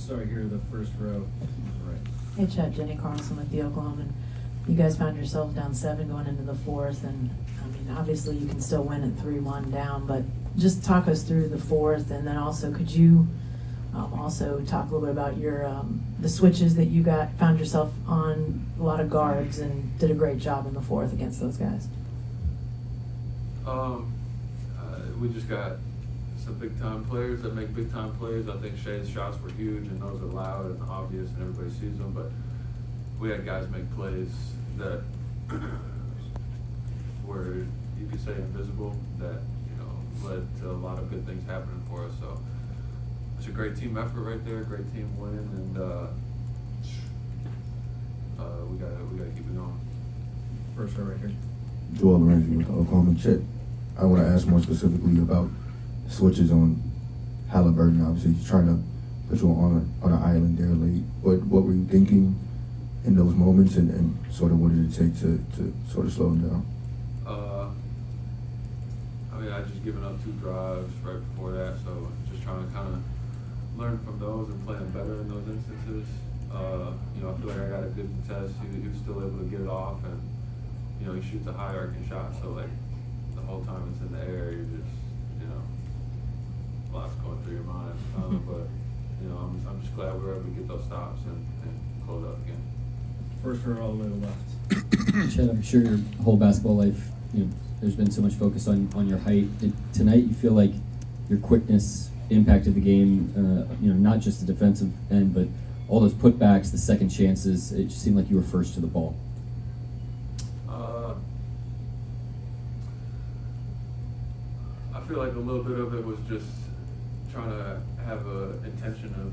start here, the first row. Right. Hey Chet, Jenny Carlson with the Oklahoma. You guys found yourselves down 7 going into the fourth, and I mean, obviously you can still win at 3-1 down, but just talk us through the fourth, and then also could you also talk a little bit about your the switches that you found yourself on a lot of guards and did a great job in the fourth against those guys. We just got some big time players that make big time plays. I think Shay's shots were huge and those are loud and obvious and everybody sees them, but we had guys make plays that were, you could say, invisible, that led to a lot of good things happening for us. So it's a great team effort right there, great team winning, and we gotta keep it going. First row right here. Joel Ramsey with Oklahoma. Chet, I want to ask more specifically about switches on Halliburton. Obviously, he's trying to put you on an island there late. What were you thinking in those moments, and sort of what did it take to sort of slow him down? I mean, I just given up 2 drives right before that, so just trying to kind of learn from those and playing better in those instances. I feel like I got a good test. He was still able to get it off, and he shoots a high arcing shot, so like the whole time it's in the air, you're just lots going through your mind. But I'm just glad we were able to get those stops and close out the game. First row all the way to the left. Chet, I'm sure your whole basketball life, there's been so much focus on your height. Tonight, you feel like your quickness impacted the game, not just the defensive end, but all those putbacks, the second chances, it just seemed like you were first to the ball. I feel like a little bit of it was just trying to have an intention of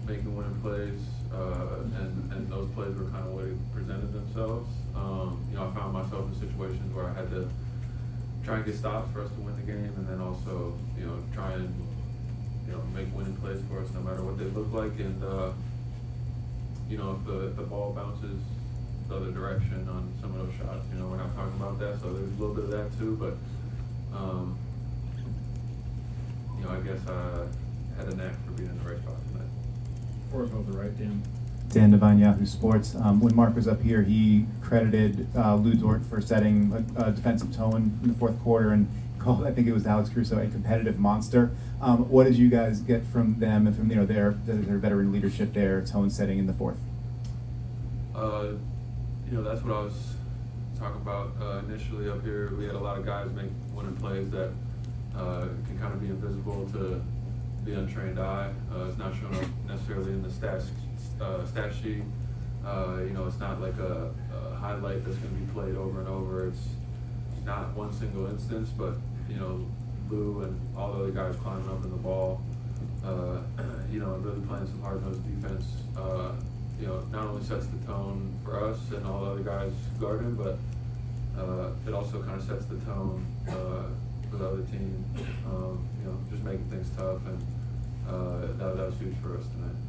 making winning plays, and those plays were kind of what presented themselves. I found myself in situations where I had to try and get stops for us to win the game, and then also, try and, make winning plays for us no matter what they look like. And, if the ball bounces the other direction on some of those shots, we're not talking about that. So there's a little bit of that too, but, I guess I had a knack for being in the right spot tonight. Fourth row to the right, Dan. Dan Devine, Yahoo Sports. When Mark was up here, he credited Lou Dort for setting a defensive tone in the fourth quarter and called, I think it was Alex Caruso, a competitive monster. What did you guys get from them and from their veteran leadership, their tone setting in the fourth? That's what I was talking about initially up here. We had a lot of guys make winning plays that can kind of be invisible to the untrained eye. It's not shown up necessarily in the stat sheet. It's not like a highlight that's going to be played over and over. It's not one single instance, but Lou and all the other guys climbing up in the ball, and really playing some hard-nosed defense. Not only sets the tone for us and all the other guys guarding, but it also kind of sets the tone for the other team. Just making things tough, and that was huge for us tonight.